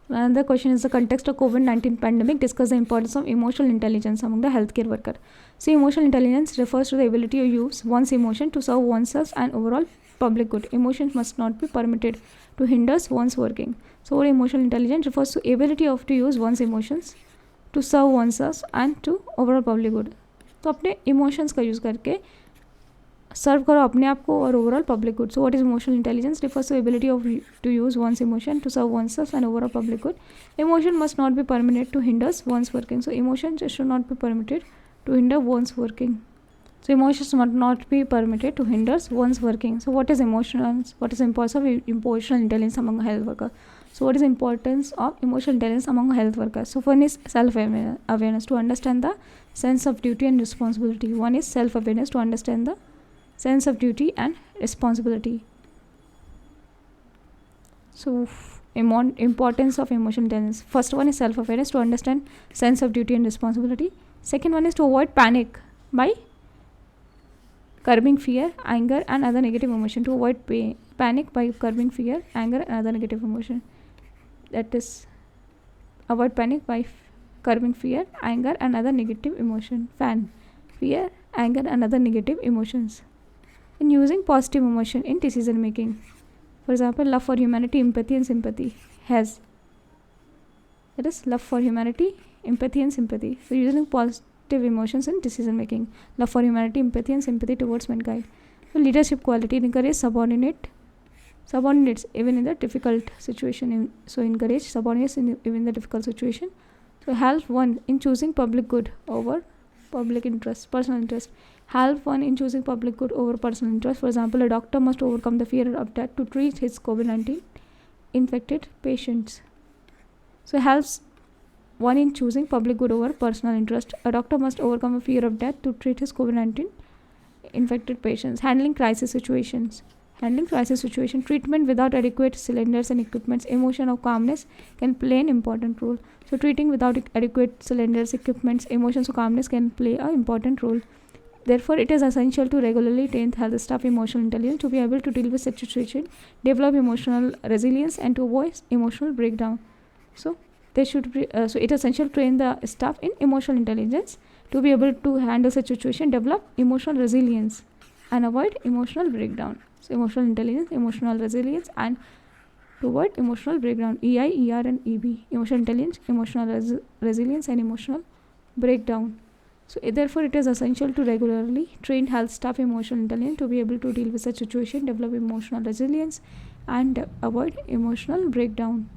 Another question is the context of COVID-19 pandemic. Discuss the importance of emotional intelligence among the healthcare worker. So emotional intelligence refers to the ability to use one's emotion to serve oneself and overall public good. Emotions must not be permitted to hinder one's working. So emotional intelligence refers to ability of to use one's emotions to serve oneself and to overall public good. तो अपने emotions का use करके सर्व करो अपने आप को और overall public good. So what is emotional intelligence? Refers to ability of to use one's emotion to serve oneself and overall public good. Emotion must not be permitted to hinders one's working. So emotion should not be permitted to hinder one's working. So emotions must not be permitted to hinder one's working. So what is emotions? What is importance of emotional intelligence among a health worker? So what is importance of emotional intelligence among health workers? So one is self-awareness, to understand the sense of duty and responsibility. One is self-awareness, to understand the sense of duty and responsibility. So importance of emotional intelligence. First one is self-awareness, to understand sense of duty and responsibility. Second one is to avoid panic by curbing fear, anger and other negative emotion. To avoid panic by curbing fear, anger and other negative emotion. That is, avoid panic by curbing fear, anger and other negative emotion. Fear, anger and other negative emotions. In using positive emotion in decision making. For example, love for humanity, empathy and sympathy. That is, love for humanity, empathy and sympathy. So using positive emotions in decision making. Love for humanity, empathy and sympathy towards mankind. So leadership quality, encourage subordinates even in the difficult situation. So encourage subordinates even in the difficult situation. So help one in choosing public good over public interest, personal interest. Help one in choosing public good over personal interest. For example, a doctor must overcome the fear of death to treat his COVID-19 infected patients. So helps one in choosing public good over personal interest. A doctor must overcome a fear of death to treat his COVID-19 infected patients. Handling crisis situations. Treatment without adequate cylinders and equipments. Emotion of calmness can play an important role. So treating without adequate cylinders, equipments, emotions of calmness can play an important role. Therefore, it is essential to regularly train health staff emotional intelligence to be able to deal with such situation, develop emotional resilience and to avoid emotional breakdown. So they should be so it is essential to train the staff in emotional intelligence to be able to handle such situation, develop emotional resilience and avoid emotional breakdown. So emotional intelligence, emotional resilience and to avoid emotional breakdown. EI, ER and EB. Emotional intelligence, emotional resilience and emotional breakdown. So therefore it is essential to regularly train health staff emotional intelligence to be able to deal with such situation, develop emotional resilience and avoid emotional breakdown.